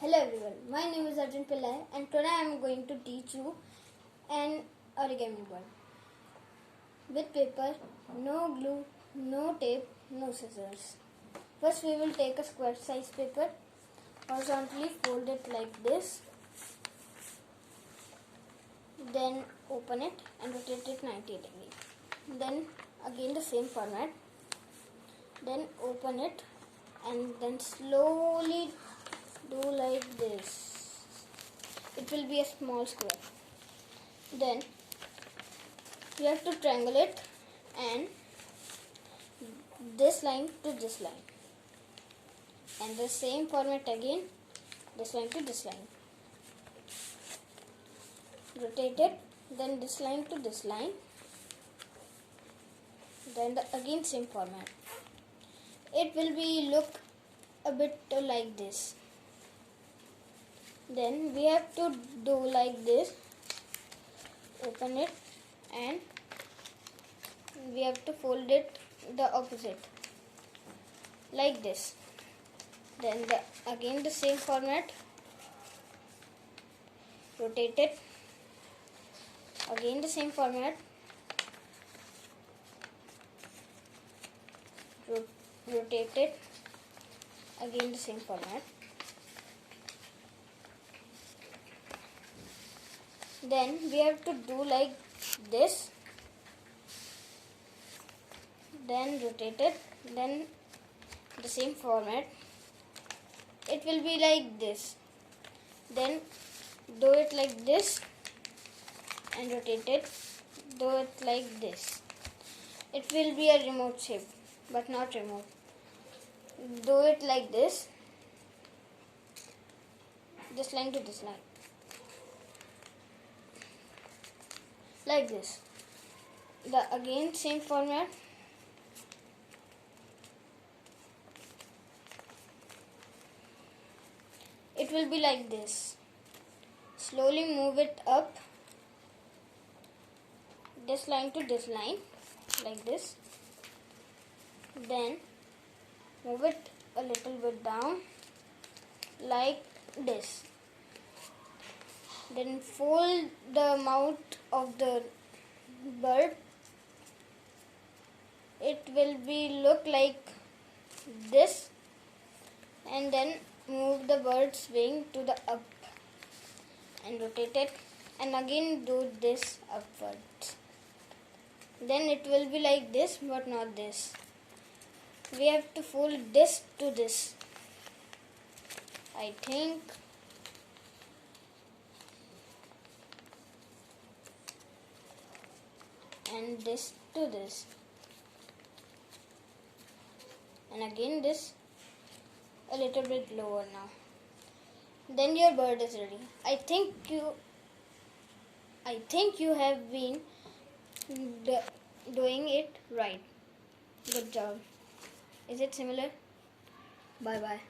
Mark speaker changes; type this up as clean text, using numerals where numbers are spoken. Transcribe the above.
Speaker 1: Hello everyone, my name is Arjun Pillai and today I am going to teach you an origami bird. With paper, no glue, no tape, no scissors. First we will take a square size paper, horizontally fold it like this, then open it and rotate it 90 degrees. Then again the same format, then open it and then slowly do like this. It will be a small square. Then you have to triangle it and this line to this line, and the same format again, this line to this line. Rotate it, then this line to this line, then again same format. It will be look a bit like this. Then we have to do like this, open it and we have to fold it the opposite like this. Then again the same format, rotate it, again the same format, rotate it, again the same format. Then we have to do like this, then rotate it, then the same format. It will be like this. Then do it like this and rotate it, do it like this. It will be a remote shape, but not remote. Do it like this line to this line. Like this. Again same format. It will be like this. Slowly move it up, this line to this line, like this. Then move it a little bit down, like this. Then fold the mouth of the bird. It will be look like this, and then move the bird's wing to the up and rotate it, and again do this upwards. Then it will be like this, but not this. We have to fold this to this, I think. And this to this, and again this a little bit lower now. Then your bird is ready. I think you have been doing it right. Good job. Is it similar? Bye bye.